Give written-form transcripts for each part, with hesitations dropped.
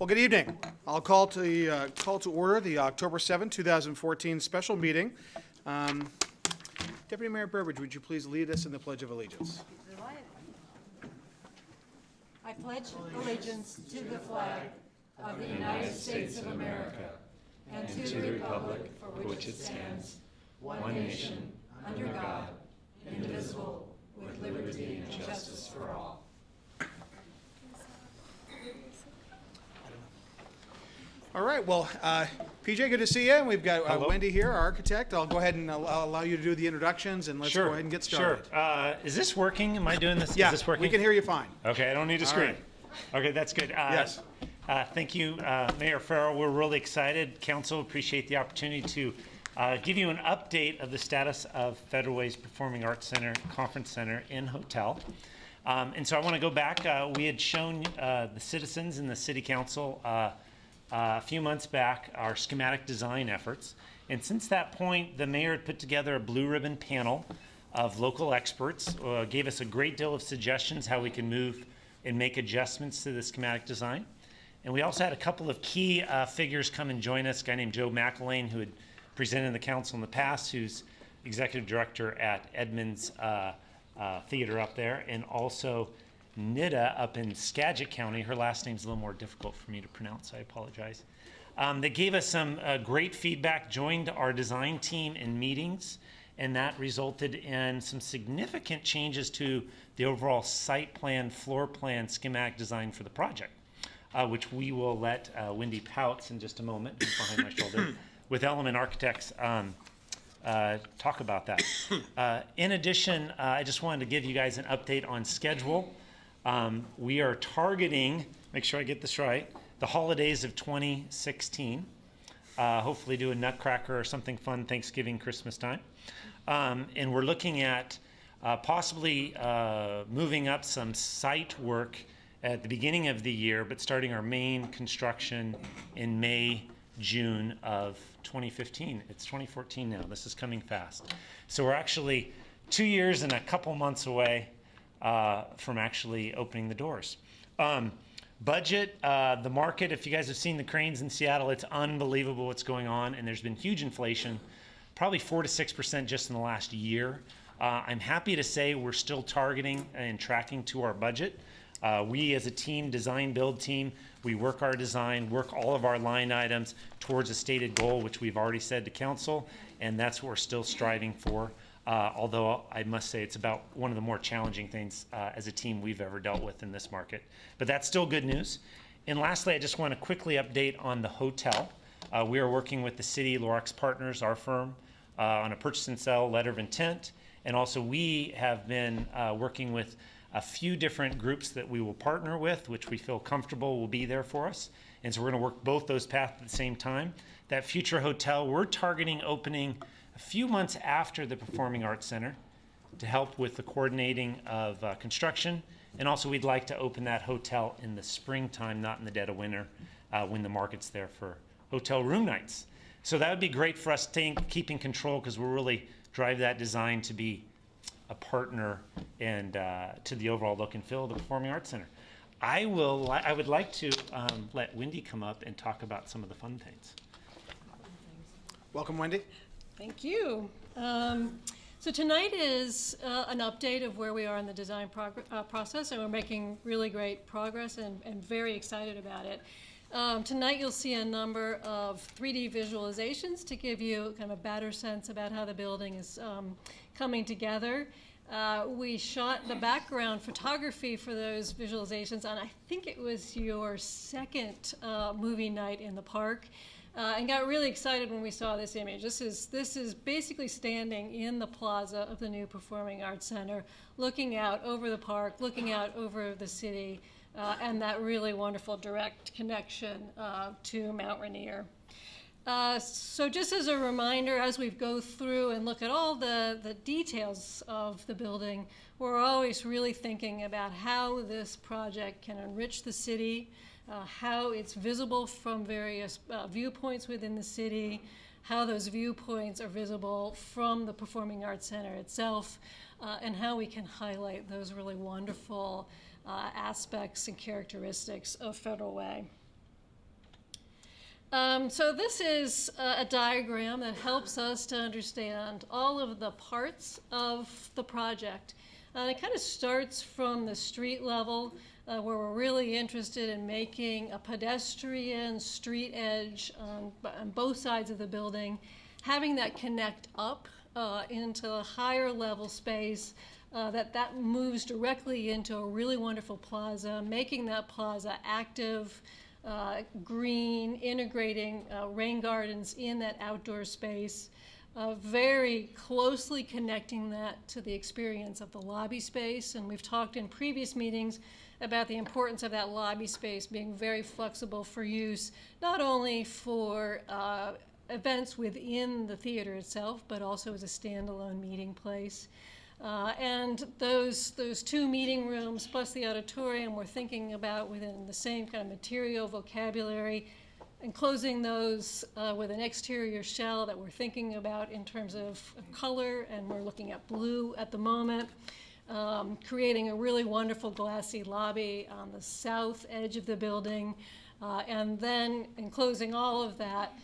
Well, good evening. I'll call to order the October 7, 2014 special meeting. Deputy Mayor Burbridge, would you please lead us in the Pledge of Allegiance? I pledge allegiance to the flag of the United States of America and to the republic for which it stands, one nation, under God, indivisible, with liberty and justice for all. All right, well, PJ, good to see you. We've got Wendy here, our architect. I'll go ahead and I'll allow you to do the introductions, and let's go ahead and get started. Sure. Is this working? Am I doing this? Yeah, is this working? We can hear you fine. Okay, I don't need a screen. Right. Okay, that's good. Yes. Thank you, Mayor Farrell. We're really excited. Council, appreciate the opportunity to give you an update of the status of Federal Way's Performing Arts Center, Conference Center, and Hotel. And so I want to go back. We had shown the citizens and the City Council a few months back our schematic design efforts. And since that point, the mayor had put together a blue ribbon panel of local experts, gave us a great deal of suggestions how we can move and make adjustments to the schematic design. And we also had a couple of key figures come and join us, a guy named Joe McElwain, who had presented in the council in the past, who's executive director at Edmonds Theater up there, and also Nida up in Skagit County. Her last name's a little more difficult for me to pronounce, I apologize. They gave us some great feedback, joined our design team in meetings, and that resulted in some significant changes to the overall site plan, floor plan, schematic design for the project, which we will let Wendy Pouts in just a moment, who's behind my shoulder, with Element Architects, talk about that. In addition, I just wanted to give you guys an update on schedule. We are targeting, make sure I get this right, the holidays of 2016. Hopefully do a nutcracker or something fun Thanksgiving, Christmas time. And we're looking at possibly moving up some site work at the beginning of the year, but starting our main construction in May, June of 2015. It's 2014 now. This is coming fast. So we're actually 2 years and a couple months away from actually opening the doors. Budget, the market, if you guys have seen the cranes in Seattle, it's unbelievable what's going on, and there's been huge inflation, probably 4 to 6% just in the last year. I'm happy to say we're still targeting and tracking to our budget. We as a team, design build team, we work our design, work all of our line items towards a stated goal, which we've already said to council, and that's what we're still striving for. Although I must say it's about one of the more challenging things as a team we've ever dealt with in this market. But that's still good news. And lastly, I just want to quickly update on the hotel. We are working with the city, Lorax Partners, our firm, on a purchase and sell letter of intent. And also we have been working with a few different groups that we will partner with, which we feel comfortable will be there for us. And so we're going to work both those paths at the same time. That future hotel, we're targeting opening a few months after the Performing Arts Center to help with the coordinating of construction. And also we'd like to open that hotel in the springtime, not in the dead of winter, when the market's there for hotel room nights. So that would be great for us keeping control, because we'll really drive that design to be a partner and to the overall look and feel of the Performing Arts Center. I would like to let Wendy come up and talk about some of the fun things. Welcome, Wendy. Thank you. So tonight is an update of where we are in the design process, and we're making really great progress and very excited about it. Tonight you'll see a number of 3D visualizations to give you kind of a better sense about how the building is coming together. We shot the background photography for those visualizations on, I think it was your second movie night in the park. And got really excited when we saw this image. This is basically standing in the plaza of the new Performing Arts Center, looking out over the park, looking out over the city, and that really wonderful direct connection to Mount Rainier. So just as a reminder, as we go through and look at all the details of the building, we're always really thinking about how this project can enrich the city, how it's visible from various viewpoints within the city, how those viewpoints are visible from the Performing Arts Center itself, and how we can highlight those really wonderful aspects and characteristics of Federal Way. So this is a diagram that helps us to understand all of the parts of the project. And it kind of starts from the street level, where we're really interested in making a pedestrian street edge on both sides of the building, having that connect up into a higher level space that moves directly into a really wonderful plaza, making that plaza active, green, integrating rain gardens in that outdoor space, very closely connecting that to the experience of the lobby space. And we've talked in previous meetings about the importance of that lobby space being very flexible for use, not only for events within the theater itself, but also as a standalone meeting place. And those two meeting rooms plus the auditorium we're thinking about within the same kind of material vocabulary, enclosing those with an exterior shell that we're thinking about in terms of color, and we're looking at blue at the moment, creating a really wonderful glassy lobby on the south edge of the building, and then enclosing all of that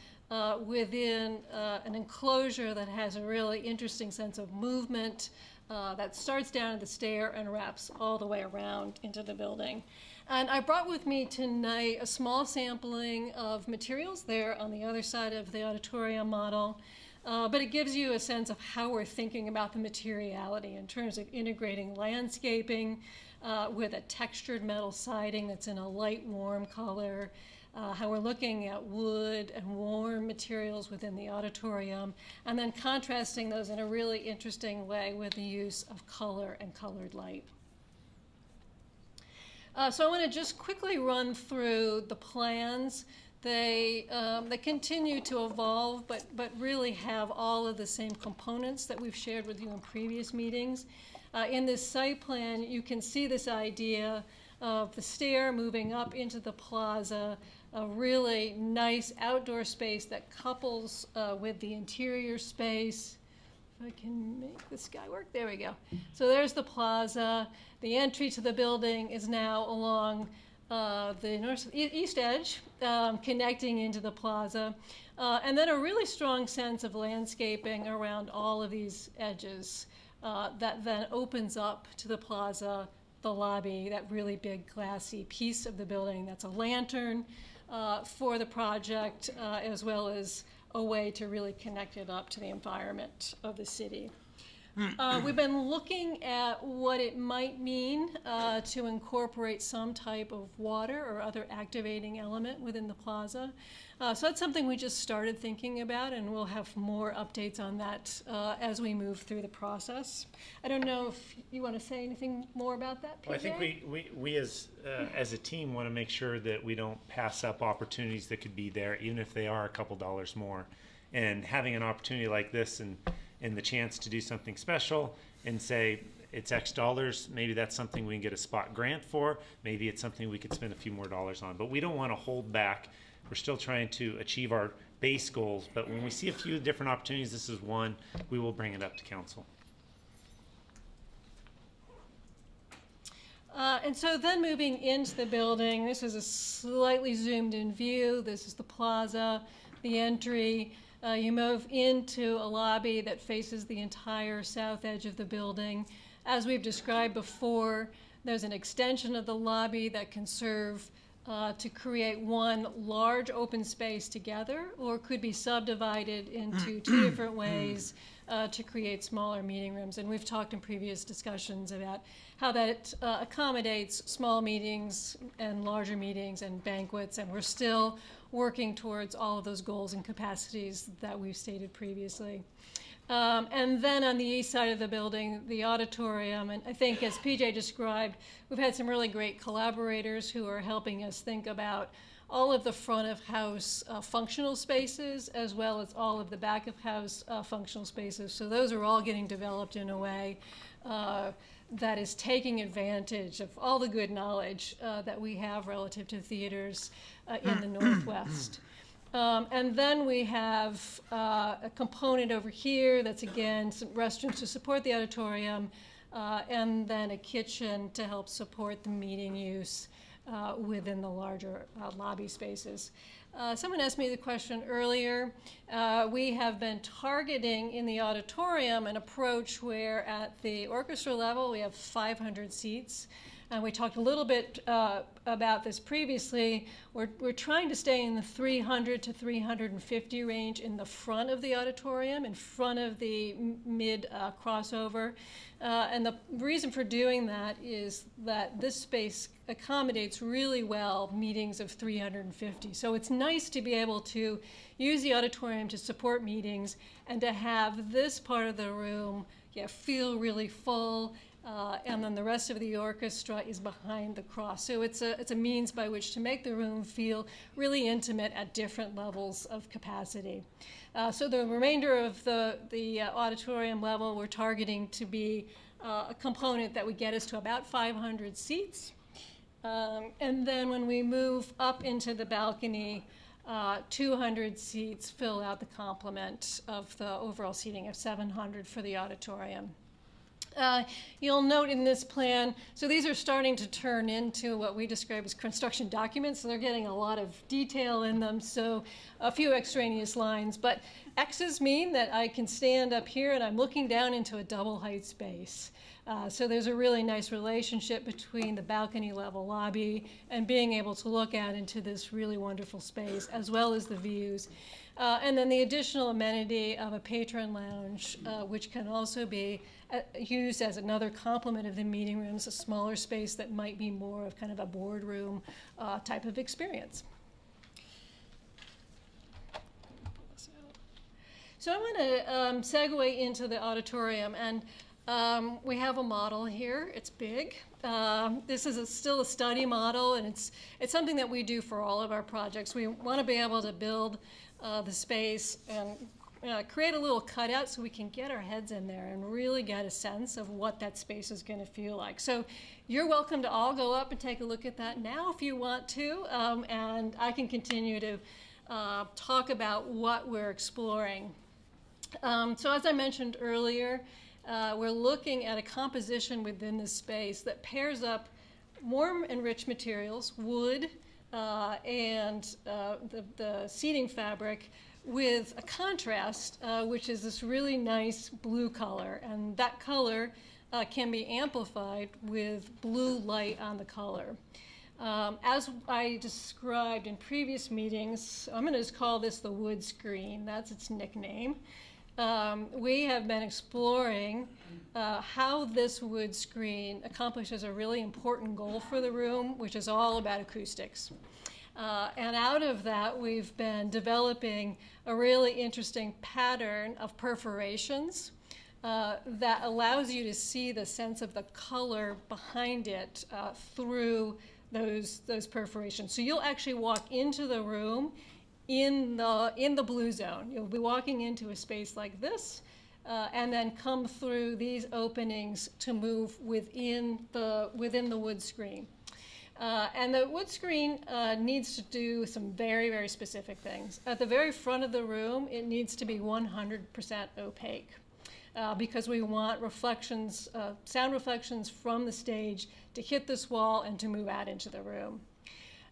within an enclosure that has a really interesting sense of movement that starts down at the stair and wraps all the way around into the building. And I brought with me tonight a small sampling of materials there on the other side of the auditorium model, but it gives you a sense of how we're thinking about the materiality in terms of integrating landscaping with a textured metal siding that's in a light warm color, how we're looking at wood and warm materials within the auditorium, and then contrasting those in a really interesting way with the use of color and colored light. So I want to just quickly run through the plans. They continue to evolve, but really have all of the same components that we've shared with you in previous meetings. In this site plan, you can see this idea of the stair moving up into the plaza, a really nice outdoor space that couples with the interior space. If I can make this guy work, there we go. So there's the plaza. The entry to the building is now along the east edge, connecting into the plaza. And then a really strong sense of landscaping around all of these edges that then opens up to the plaza, the lobby, that really big glassy piece of the building that's a lantern for the project, as well as a way to really connect it up to the environment of the city. We've been looking at what it might mean to incorporate some type of water or other activating element within the plaza. So that's something we just started thinking about, and we'll have more updates on that as we move through the process. I don't know if you want to say anything more about that, PJ? Well, I think we as a team want to make sure that we don't pass up opportunities that could be there, even if they are a couple dollars more. And having an opportunity like this and the chance to do something special and say it's X dollars, maybe that's something we can get a spot grant for, maybe it's something we could spend a few more dollars on. But we don't want to hold back. We're still trying to achieve our base goals, but when we see a few different opportunities, this is one, we will bring it up to council. And so then moving into the building, this is a slightly zoomed in view. This is the plaza, the entry. You move into a lobby that faces the entire south edge of the building. As we've described before, there's an extension of the lobby that can serve to create one large open space together, or could be subdivided into two different ways to create smaller meeting rooms. And we've talked in previous discussions about how that accommodates small meetings and larger meetings and banquets, and we're still working towards all of those goals and capacities that we've stated previously. And then on the east side of the building, the auditorium, and I think as PJ described, we've had some really great collaborators who are helping us think about all of the front of house functional spaces, as well as all of the back of house functional spaces. So those are all getting developed in a way that is taking advantage of all the good knowledge that we have relative to theaters in the Northwest. And then we have a component over here that's, again, some restrooms to support the auditorium, and then a kitchen to help support the meeting use. within the larger lobby spaces. Someone asked me the question earlier. We have been targeting in the auditorium an approach where at the orchestra level we have 500 seats. And we talked a little bit about this previously. We're trying to stay in the 300 to 350 range in the front of the auditorium, in front of the mid crossover. And the reason for doing that is that this space accommodates really well meetings of 350. So it's nice to be able to use the auditorium to support meetings and to have this part of the room feel really full. And then the rest of the orchestra is behind the cross. So it's a means by which to make the room feel really intimate at different levels of capacity. So the remainder of the auditorium level, we're targeting to be a component that would get us to about 500 seats. And then when we move up into the balcony, 200 seats fill out the complement of the overall seating of 700 for the auditorium. You'll note in this plan, so these are starting to turn into what we describe as construction documents, so they're getting a lot of detail in them, so a few extraneous lines, but X's mean that I can stand up here and I'm looking down into a double height space. So there's a really nice relationship between the balcony level lobby and being able to look out into this really wonderful space, as well as the views. And then the additional amenity of a patron lounge, which can also be used as another complement of the meeting rooms, a smaller space that might be more of kind of a boardroom type of experience. So I want to segue into the auditorium, and we have a model here. It's big. This is still a study model, and it's something that we do for all of our projects. We want to be able to build the space and create a little cutout so we can get our heads in there and really get a sense of what that space is going to feel like. So you're welcome to all go up and take a look at that now if you want to, and I can continue to talk about what we're exploring. So as I mentioned earlier, we're looking at a composition within this space that pairs up warm and rich materials, wood, and the seating fabric with a contrast, which is this really nice blue color. And that color can be amplified with blue light on the color. As I described in previous meetings, I'm going to just call this the wood screen. That's its nickname. We have been exploring how this wood screen accomplishes a really important goal for the room, which is all about acoustics. And out of that, we've been developing a really interesting pattern of perforations that allows you to see the sense of the color behind it through those perforations. So you'll actually walk into the room in the blue zone. You'll be walking into a space like this, and then come through these openings to move within the wood screen. And the wood screen needs to do some very, very specific things. At the very front of the room, it needs to be 100% opaque because we want reflections, sound reflections from the stage to hit this wall and to move out into the room.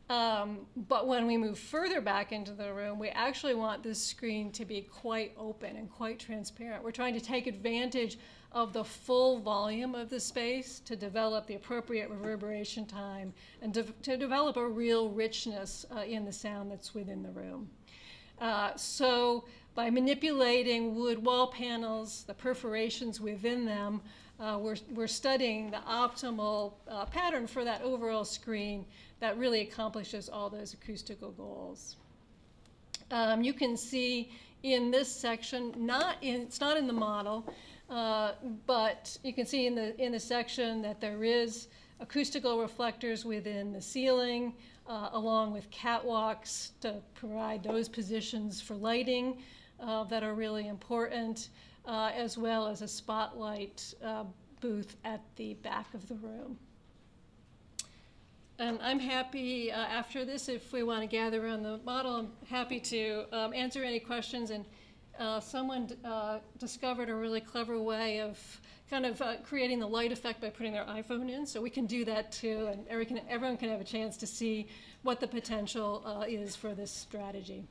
But when we move further back into the room, we actually want this screen to be quite open and quite transparent. We're trying to take advantage of the full volume of the space to develop the appropriate reverberation time and to develop a real richness in the sound that's within the room. So by manipulating wood wall panels, the perforations within them, we're studying the optimal pattern for that overall screen that really accomplishes all those acoustical goals. You can see in this section, it's not in the model, but you can see in the section that there is acoustical reflectors within the ceiling, along with catwalks to provide those positions for lighting that are really important, as well as a spotlight booth at the back of the room. And I'm happy after this, if we want to gather around the model, I'm happy to answer any questions. And someone discovered a really clever way of kind of creating the light effect by putting their iPhone in. So we can do that too, and everyone can have a chance to see what the potential is for this strategy.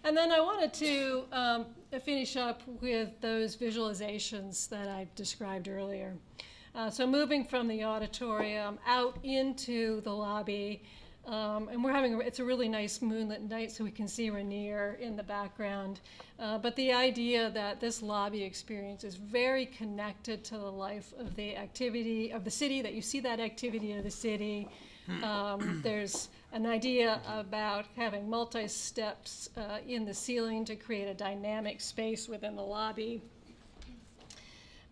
And then I wanted to finish up with those visualizations that I described earlier. So moving from the auditorium out into the lobby, and it's a really nice moonlit night, so we can see Rainier in the background. But the idea that this lobby experience is very connected to the life of the activity of the city, that you see that activity of the city. There's an idea about having multi-steps in the ceiling to create a dynamic space within the lobby.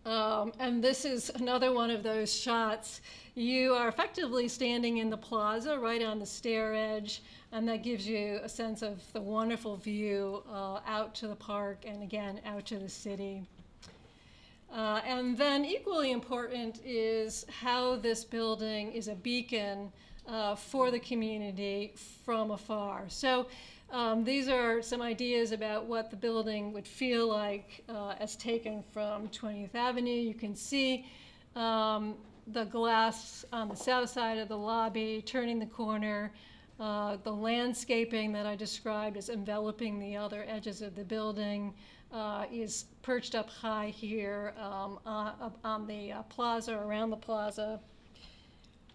And this is another one of those shots. You are effectively standing in the plaza right on the stair edge, and that gives you a sense of the wonderful view out to the park and again out to the city. And then equally important is how this building is a beacon for the community from afar. So these are some ideas about what the building would feel like as taken from 20th Avenue. You can see the glass on the south side of the lobby, turning the corner, the landscaping that I described as enveloping the other edges of the building is perched up high here on the plaza, around the plaza.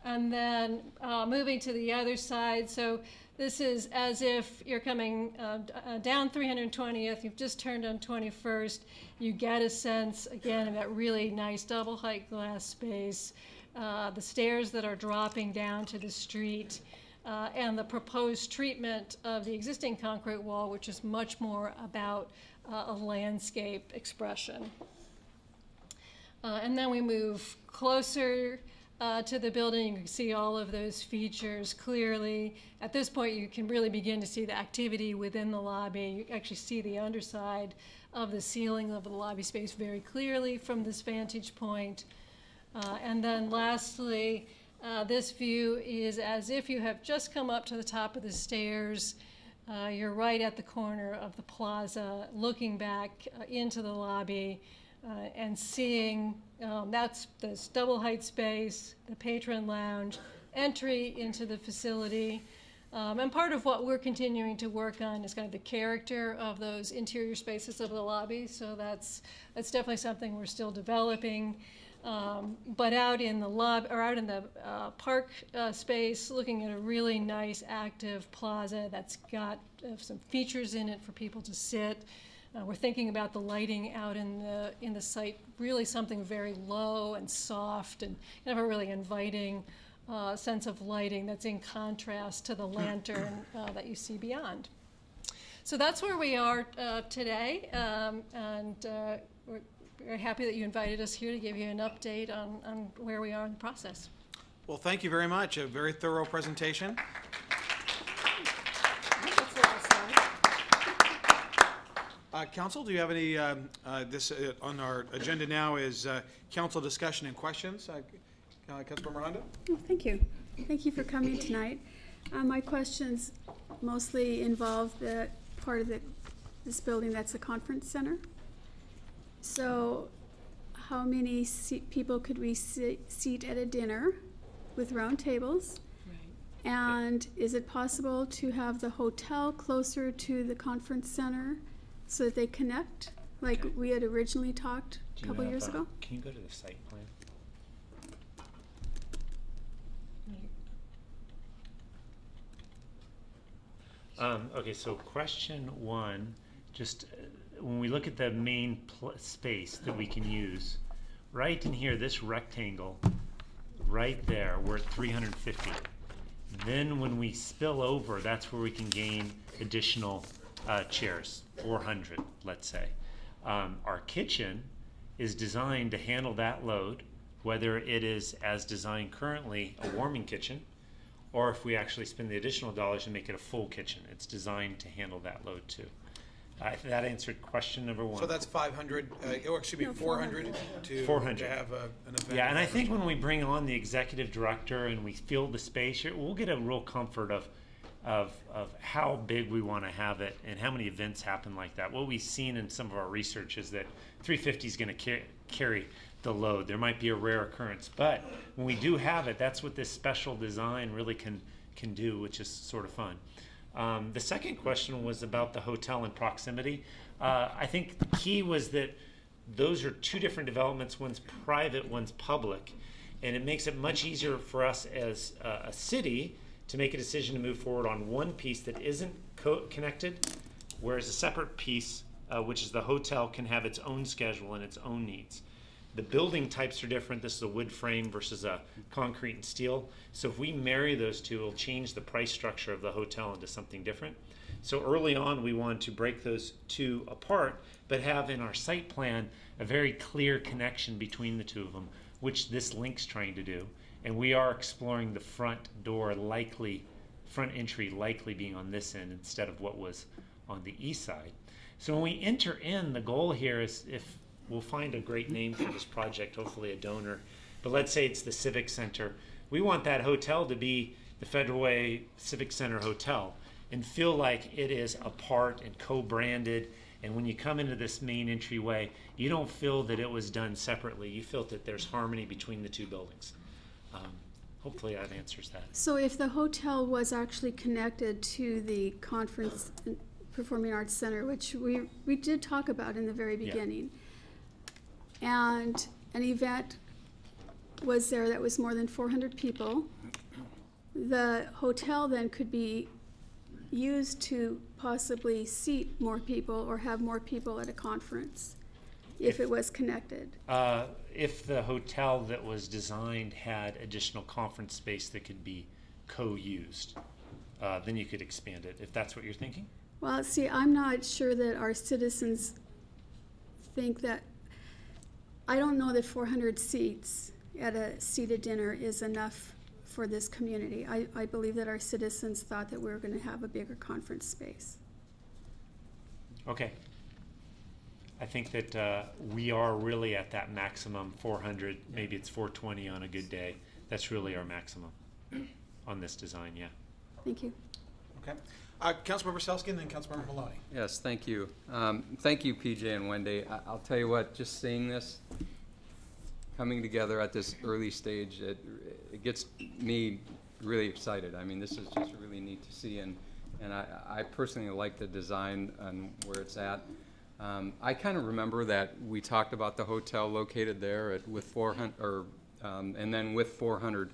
And then moving to the other side, so this is as if you're coming down 320th, you've just turned on 21st, you get a sense, again, of that really nice double height glass space, the stairs that are dropping down to the street, and the proposed treatment of the existing concrete wall, which is much more about a landscape expression. And then we move closer to the building. You can see all of those features clearly. At this point, you can really begin to see the activity within the lobby. You actually see the underside of the ceiling of the lobby space very clearly from this vantage point. And then lastly, this view is as if you have just come up to the top of the stairs. You're right at the corner of the plaza, looking back into the lobby and seeing that's this double height space, the patron lounge, entry into the facility. And part of what we're continuing to work on is kind of the character of those interior spaces of the lobby. So that's definitely something we're still developing. But out in the out in the park space, looking at a really nice active plaza that's got some features in it for people to sit. We're thinking about the lighting out in the site, really something very low and soft and kind of a really inviting sense of lighting that's in contrast to the lantern that you see beyond. So that's where we are today, and we're very happy that you invited us here to give you an update on where we are in the process. Well, thank you very much. A very thorough presentation. Council, do you have any, this on our agenda now is council discussion and questions. Councilor Miranda? Oh, thank you. Thank you for coming tonight. My questions mostly involve the part of this building that's the conference center. So how many people could we seat at a dinner with round tables? Right. And is it possible to have the hotel closer to the conference center so that they connect, like we had originally talked a couple years ago? Can you go to the site plan? Okay, so question one, just when we look at the main space that we can use, right in here, this rectangle, right there, we're at 350. Then when we spill over, that's where we can gain additional chairs, 400, let's say. Our kitchen is designed to handle that load, whether it is as designed currently a warming kitchen, or if we actually spend the additional dollars and make it a full kitchen. It's designed to handle that load too. That answered question number one. So that's 500, or excuse me, 400 to 400. To have an event. Yeah, and I think when we bring on the executive director and we fill the space, we'll get a real comfort of of how big we want to have it and how many events happen like that. What we've seen in some of our research is that 350 is going to carry the load. There might be a rare occurrence, but when we do have it, that's what this special design really can do, which is sort of fun. The second question was about the hotel and proximity. I think the key was that those are two different developments. One's private, one's public, and it makes it much easier for us as a city to make a decision to move forward on one piece that isn't connected, whereas a separate piece, which is the hotel, can have its own schedule and its own needs. The building types are different. This is a wood frame versus a concrete and steel. So if we marry those two, it'll change the price structure of the hotel into something different. So early on, we wanted to break those two apart, but have in our site plan a very clear connection between the two of them, which this link's trying to do. And we are exploring the front entry likely being on this end instead of what was on the east side. So when we enter in, the goal here is, if we'll find a great name for this project, hopefully a donor, but let's say it's the Civic Center. We want that hotel to be the Federal Way Civic Center Hotel and feel like it is a part and co-branded. And when you come into this main entryway, you don't feel that it was done separately. You feel that there's harmony between the two buildings. Hopefully that answers that. So if the hotel was actually connected to the Conference and Performing Arts Center, which we did talk about in the very beginning, and an event was there that was more than 400 people, the hotel then could be used to possibly seat more people or have more people at a conference if it was connected. If the hotel that was designed had additional conference space that could be co-used, then you could expand it, if that's what you're thinking. Well, see, I'm not sure that our citizens think that. I don't know that 400 seats at a seated dinner is enough for this community. I believe that our citizens thought that we were going to have a bigger conference space. Okay. I think that we are really at that maximum 400, maybe it's 420 on a good day. That's really our maximum on this design, yeah. Thank you. Okay. Councilmember Selsky and then Councilmember Maloney. Yes, thank you. Thank you, PJ and Wendy. I'll tell you what, just seeing this coming together at this early stage, it gets me really excited. I mean, this is just really neat to see, and I personally like the design and where it's at. I kind of remember that we talked about the hotel located there with 400, and then with 400,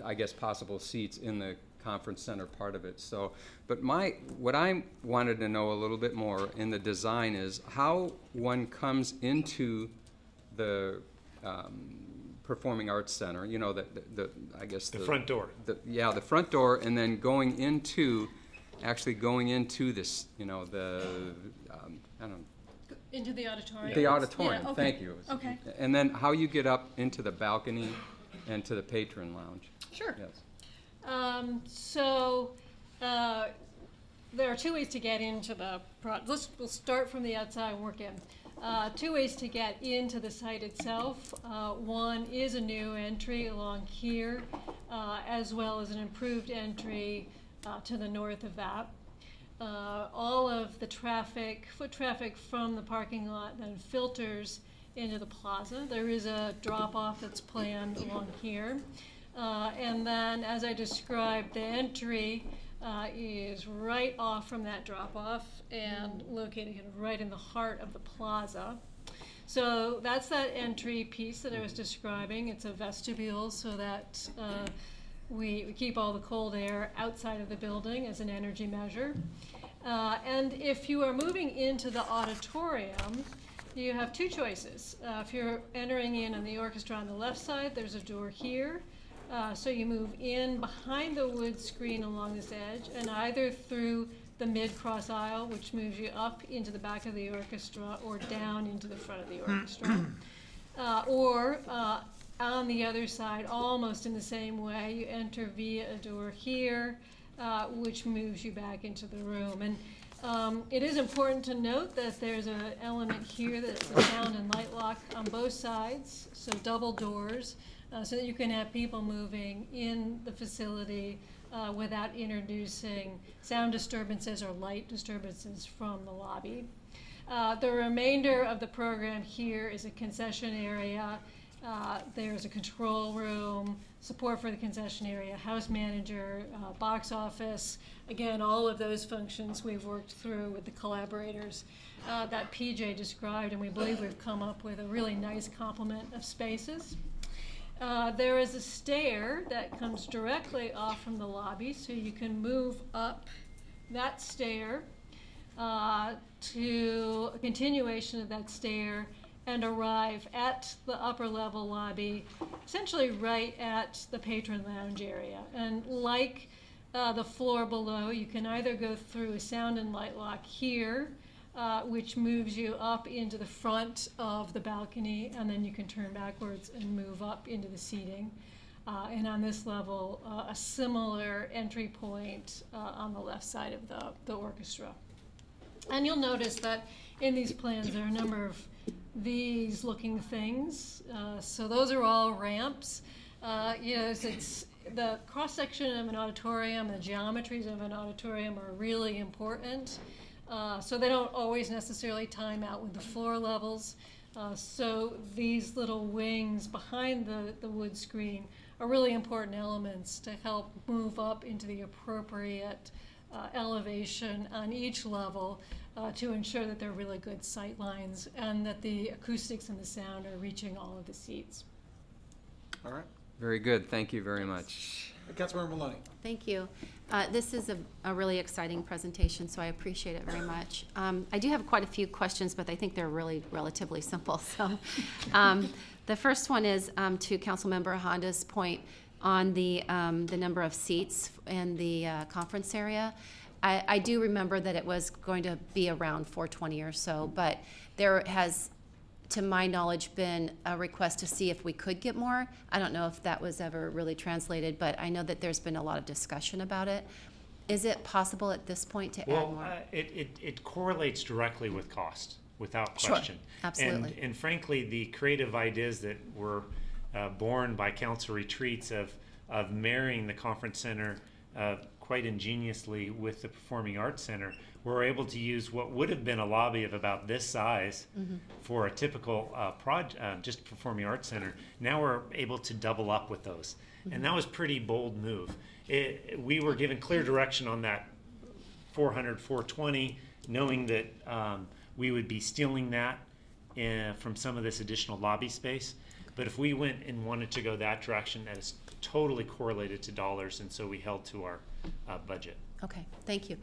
I guess, possible seats in the conference center part of it. So, but what I wanted to know a little bit more in the design is how one comes into the Performing Arts Center. You know, I guess the front door. The front door, and then actually going into this. You know, I don't know. Into the auditorium. The auditorium. Yeah, okay. Thank you. Okay. And then how you get up into the balcony and to the patron lounge. Sure. Yes. There are two ways to get into the we'll start from the outside and work in. Two ways to get into the site itself. One is a new entry along here, as well as an improved entry to the north of that. All of the foot traffic from the parking lot then filters into the plaza. There is a drop-off that's planned along here. And then, as I described, the entry is right off from that drop-off and located right in the heart of the plaza. So that's that entry piece that I was describing. It's a vestibule so that we keep all the cold air outside of the building as an energy measure. And if you are moving into the auditorium, you have two choices. If you're entering in on the orchestra on the left side, there's a door here. So you move in behind the wood screen along this edge, and either through the mid-cross aisle, which moves you up into the back of the orchestra, or down into the front of the orchestra. Or on the other side, almost in the same way, you enter via a door here, which moves you back into the room. And it is important to note that there's an element here that's a sound and light lock on both sides, so double doors, so that you can have people moving in the facility without introducing sound disturbances or light disturbances from the lobby. The remainder of the program here is a concession area. There's a control room, support for the concession area, house manager, box office. Again, all of those functions we've worked through with the collaborators that PJ described, and we believe we've come up with a really nice complement of spaces. There is a stair that comes directly off from the lobby, so you can move up that stair to a continuation of that stair and arrive at the upper level lobby, essentially right at the patron lounge area. And like the floor below, you can either go through a sound and light lock here, which moves you up into the front of the balcony, and then you can turn backwards and move up into the seating. And on this level, a similar entry point on the left side of the orchestra. And you'll notice that in these plans there are a number of these looking things. So those are all ramps. It's the cross-section of an auditorium, the geometries of an auditorium are really important. So they don't always necessarily time out with the floor levels. So these little wings behind the wood screen are really important elements to help move up into the appropriate elevation on each level to ensure that they're really good sight lines and that the acoustics and the sound are reaching all of the seats. All right. Very good. Thank you very much. Councilmember Maloney. Thank you. This is a really exciting presentation, so I appreciate it very much. I do have quite a few questions, but I think they're really relatively simple. So, the first one is to Councilmember Honda's point on the number of seats in the conference area. I do remember that it was going to be around 420 or so, but there has, to my knowledge, been a request to see if we could get more. I don't know if that was ever really translated, but I know that there's been a lot of discussion about it. Is it possible at this point to add more? It correlates directly with cost, without question. Sure, absolutely. And frankly, the creative ideas that were born by council retreats of marrying the conference center quite ingeniously with the Performing Arts Center, we're able to use what would have been a lobby of about this size for a typical just Performing Arts Center. Now we're able to double up with those. And that was a pretty bold move. We were given clear direction on that 400, 420, knowing that we would be stealing that from some of this additional lobby space. But if we went and wanted to go that direction, that is totally correlated to dollars, and so we held to our budget. Okay, thank you.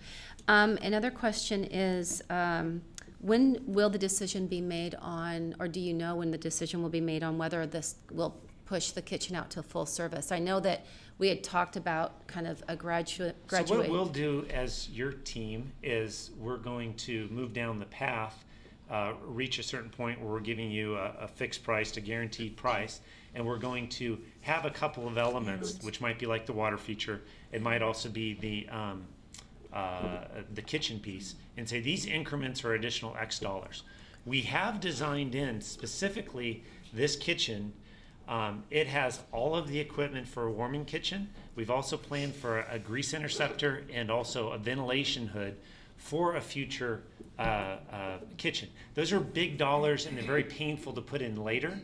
Another question is, when will the decision be made on, or do you know when the decision will be made on whether this will push the kitchen out to full service? I know that we had talked about kind of a graduate. So what we'll do as your team is we're going to move down the path, reach a certain point where we're giving you a fixed price, a guaranteed price, and we're going to have a couple of elements, which might be like the water feature. It might also be the kitchen piece, and say these increments are additional X dollars. We have designed in specifically this kitchen. It has all of the equipment for a warming kitchen. We've also planned for a grease interceptor and also a ventilation hood for a future kitchen. Those are big dollars and they're very painful to put in later.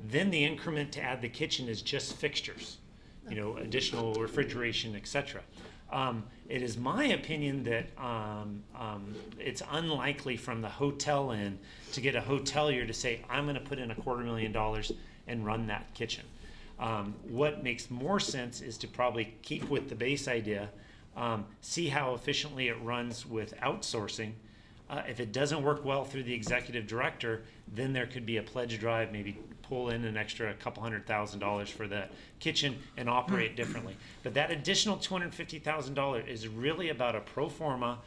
Then the increment to add the kitchen is just fixtures, additional refrigeration, etc. It is my opinion that it's unlikely from the hotel end to get a hotelier to say, I'm going to put in $250,000 and run that kitchen. What makes more sense is to probably keep with the base idea, see how efficiently it runs with outsourcing. If it doesn't work well through the executive director, then there could be a pledge drive, maybe pull in an extra $200,000 for the kitchen and operate differently. But that additional $250,000 is really about a pro forma.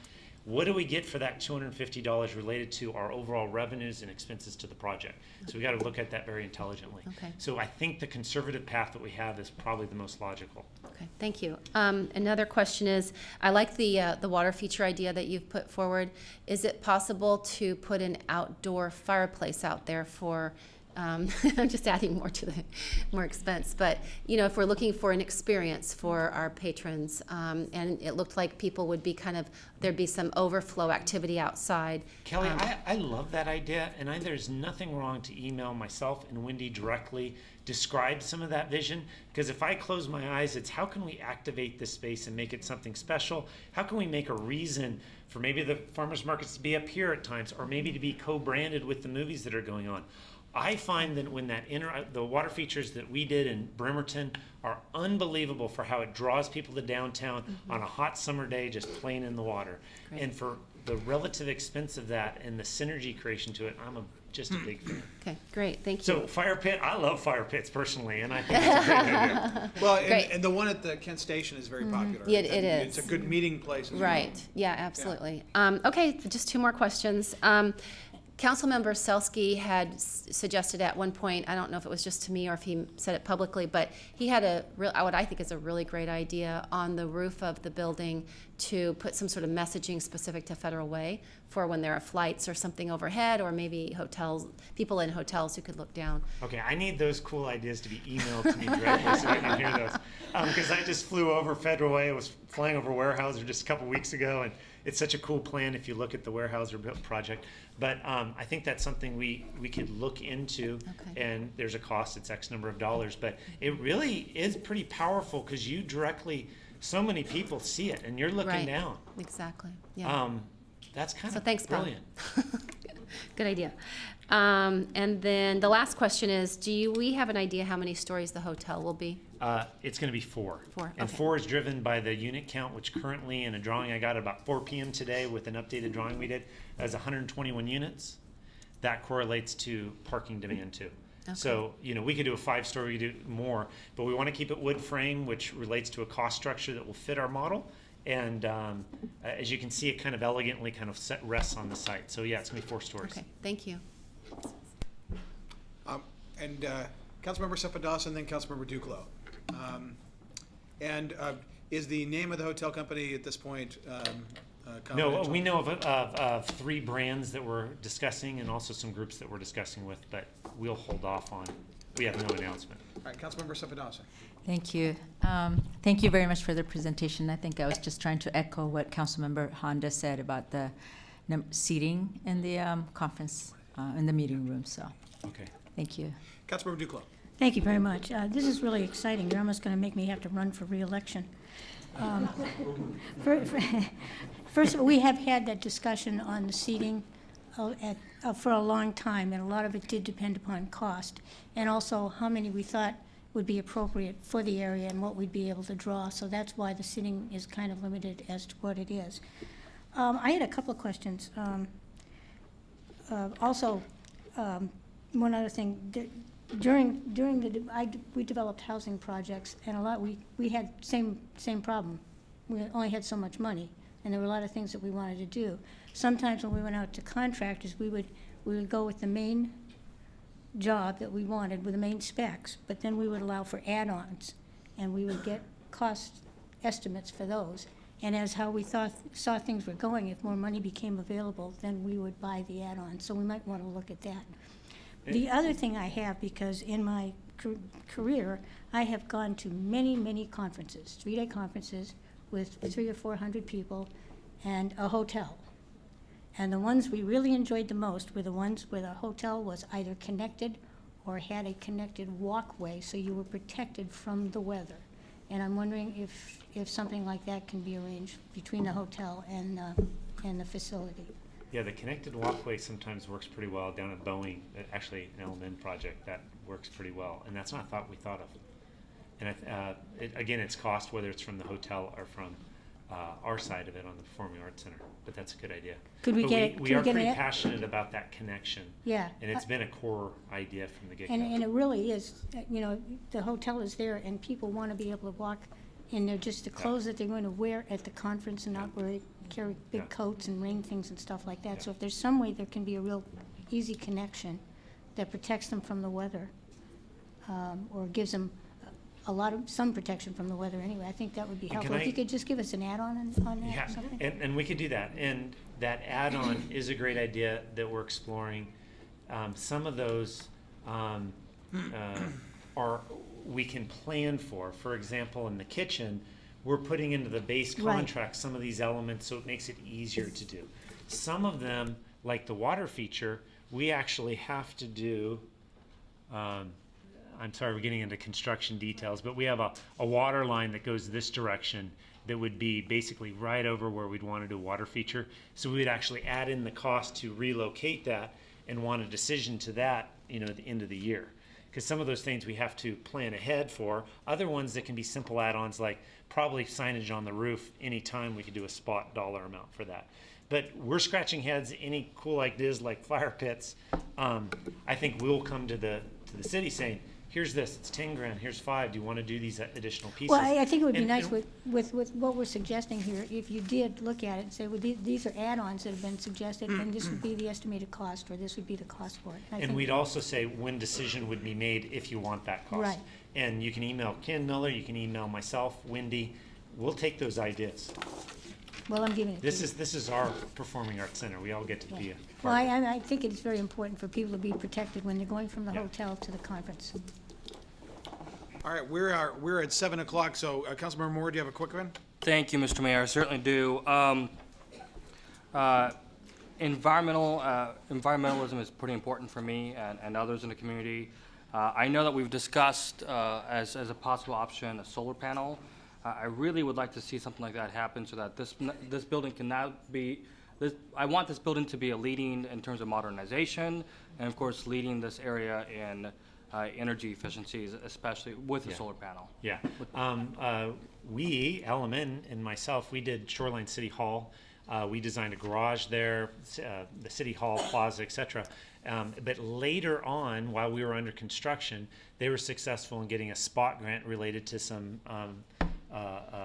What do we get for that $250 related to our overall revenues and expenses to the project? So we got to look at that very intelligently. Okay. So I think the conservative path that we have is probably the most logical. Okay, thank you. Another question is, I like the water feature idea that you've put forward. Is it possible to put an outdoor fireplace out there for I'm just adding more expense. But, you know, if we're looking for an experience for our patrons, and it looked like people would be there'd be some overflow activity outside. Kelly, I love that idea, and there's nothing wrong to email myself and Wendy directly, describe some of that vision, because if I close my eyes, it's how can we activate this space and make it something special? How can we make a reason for maybe the farmers markets to be up here at times, or maybe to be co-branded with the movies that are going on? I find that when the water features that we did in Bremerton are unbelievable for how it draws people to downtown on a hot summer day, just playing in the water. Great. And for the relative expense of that and the synergy creation to it, I'm just a big fan. Okay, great, thank you. So fire pit, I love fire pits personally, and I think it's a great idea. Well, Great. and the one at the Kent Station is very popular. Yeah, it It's is. a good meeting place as well. Right, yeah, absolutely. Okay, just two more questions. Councilmember Selsky had suggested at one point, I don't know if it was just to me or if he said it publicly, but he had what I think is a really great idea on the roof of the building to put some sort of messaging specific to Federal Way for when there are flights or something overhead, or maybe people in hotels who could look down. Okay, I need those cool ideas to be emailed to me directly so I can hear those. Because I just flew over Federal Way. I was flying over Weyerhaeuser just a couple weeks ago, and it's such a cool plan if you look at the Weyerhaeuser project. But I think that's something we could look into, Okay. and there's a cost. It's X number of dollars, but it really is pretty powerful because you directly, so many people see it, and you're looking Right. down. Exactly, yeah. That's kind So of thanks, Bob. brilliant. Good idea. And then the last question is, we have an idea how many stories the hotel will be? It's going to be 4. 4, And okay. 4 is driven by the unit count, which currently in a drawing I got at about 4 p.m. today with an updated drawing we did, has 121 units. That correlates to parking demand too. Okay. So, we could do a 5-story, we could do more, but we want to keep it wood frame, which relates to a cost structure that will fit our model. And as you can see, it kind of elegantly rests on the site. So yeah, it's going to be 4 stories. Okay, thank you. And Councilmember Seppados and then Councilmember Duclos. Is the name of the hotel company at this point No, confidential? we know of 3 brands that we're discussing and also some groups that we're discussing with, but we'll hold off on. We have no announcement. All right, Councilmember Seppados. Thank you. Thank you very much for the presentation. I think I was just trying to echo what Councilmember Honda said about the seating in the conference, in the meeting room, so Okay. thank you. Councilmember Duclos. Thank you very much. This is really exciting. You're almost going to make me have to run for re-election. First of all, we have had that discussion on the seating for a long time, and a lot of it did depend upon cost, and also how many we thought would be appropriate for the area and what we'd be able to draw. So that's why the seating is kind of limited as to what it is. I had a couple of questions. Also, one other thing. We developed housing projects, and we had same problem. We only had so much money, and there were a lot of things that we wanted to do. Sometimes when we went out to contractors, we would go with the main job that we wanted with the main specs, but then we would allow for add-ons, and we would get cost estimates for those. And as how we saw things were going, if more money became available, then we would buy the add-on. So we might want to look at that. The other thing I have, because in my career, I have gone to many, many conferences, 3-day conferences with 300 or 400 people and a hotel. And the ones we really enjoyed the most were the ones where the hotel was either connected or had a connected walkway, so you were protected from the weather. And I'm wondering if something like that can be arranged between the hotel and the facility. Yeah, the connected walkway sometimes works pretty well down at Boeing. Actually, an LMN project that works pretty well, and that's not a thought we thought of. And again, it's cost, whether it's from the hotel or from our side of it on the Performing Arts Center. But that's a good idea. We are pretty passionate about that connection. Yeah. And it's been a core idea from the get-go. And it really is. The hotel is there, and people want to be able to walk in there, just the clothes that they're going to wear at the conference and not carry big coats and rain things and stuff like that. So if there's some way there can be a real easy connection that protects them from the weather, or gives them some protection from the weather anyway, I think that would be helpful. If you could just give us an add-on on that Yeah, or something. and we could do that. And that add-on is a great idea that we're exploring. Some of those we can plan for. For example, in the kitchen, we're putting into the base Right. contract some of these elements so it makes it easier to do. Some of them, like the water feature, we actually have to do, I'm sorry, we're getting into construction details, but we have a water line that goes this direction that would be basically right over where we'd want to do a water feature. So we would actually add in the cost to relocate that and want a decision to that, at the end of the year. Because some of those things we have to plan ahead for. Other ones that can be simple add-ons, like probably signage on the roof. Anytime we could do a spot dollar amount for that. But we're scratching heads. Any cool ideas like fire pits, I think we'll come to the city saying, here's this, it's 10 grand, here's 5, do you want to do these additional pieces? Well, I think it would be And- nice and- with what we're suggesting here, if you did look at it and say, well, these are add-ons that have been suggested, and this would be the estimated cost, or this would be the cost for it. I And think- we'd also say when decision would be made if you want that cost. Right. And you can email Ken Miller, you can email myself, Wendy, we'll take those ideas. Well, I'm giving it to you. This is our performing arts center, we all get to be a Well, part of it. I think it's very important for people to be protected when they're going from the Yeah. hotel to the conference. All right, we're at 7 o'clock, so Councilmember Moore, do you have a quick one? Thank you, Mr. Mayor. I certainly do. Environmentalism is pretty important for me and others in the community. I know that we've discussed as a possible option a solar panel. I really would like to see something like that happen so that this building can now be. I want this building to be a leading in terms of modernization, and of course leading this area in energy efficiencies, especially with the solar panel. Yeah. We, Element and myself, we did Shoreline City Hall. We designed a garage there, the City Hall Plaza, et cetera. But later on, while we were under construction, they were successful in getting a spot grant related to some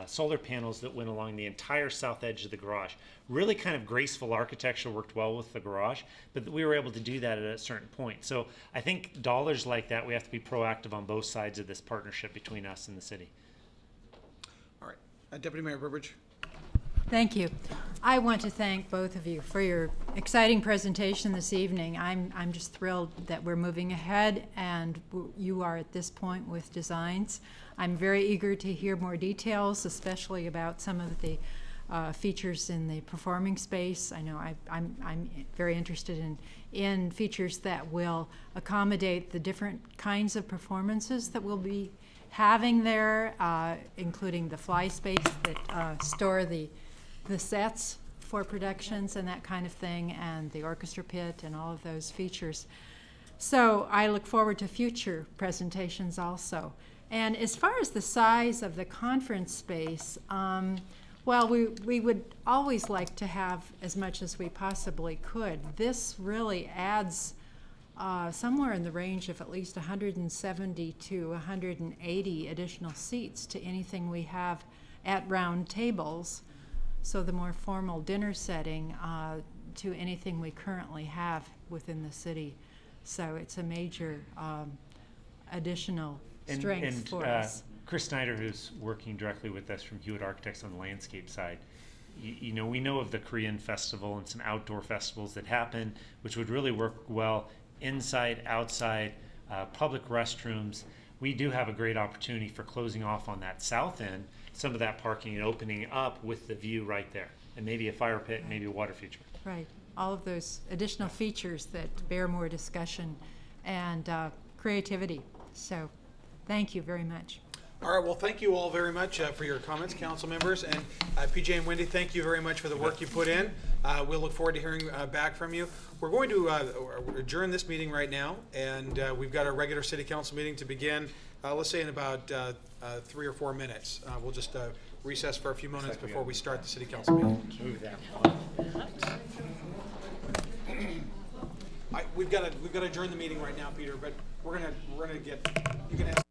solar panels that went along the entire south edge of the garage. Really kind of graceful architecture, worked well with the garage, but we were able to do that at a certain point. So I think dollars like that, we have to be proactive on both sides of this partnership between us and the city. All right, Deputy Mayor Burbridge. Thank you. I want to thank both of you for your exciting presentation this evening. I'm just thrilled that we're moving ahead and you are at this point with designs. I'm very eager to hear more details, especially about some of the features in the performing space. I know I'm very interested in features that will accommodate the different kinds of performances that we'll be having there, including the fly space that store the sets for productions and that kind of thing, and the orchestra pit and all of those features. So I look forward to future presentations also. And as far as the size of the conference space, well, we would always like to have as much as we possibly could. This really adds somewhere in the range of at least 170 to 180 additional seats to anything we have at round tables. So the more formal dinner setting to anything we currently have within the city. So it's a major additional strength for us. Chris Snyder, who's working directly with us from Hewitt Architects on the landscape side, we know of the Korean festival and some outdoor festivals that happen, which would really work well inside, outside, public restrooms. We do have a great opportunity for closing off on that south end, some of that parking and opening up with the view right there, and maybe a fire pit, maybe a water feature. Right, all of those additional features that bear more discussion and creativity. So thank you very much. All right, well, thank you all very much for your comments, council members, and PJ and Wendy, thank you very much for the work you put in. We'll look forward to hearing back from you. We're going to adjourn this meeting right now, and we've got our regular city council meeting to begin, let's say in about 3 or 4 minutes. We'll just recess for a few moments before we start the city council meeting. Move that. We've got to adjourn the meeting right now, Peter, but we're gonna get, you can ask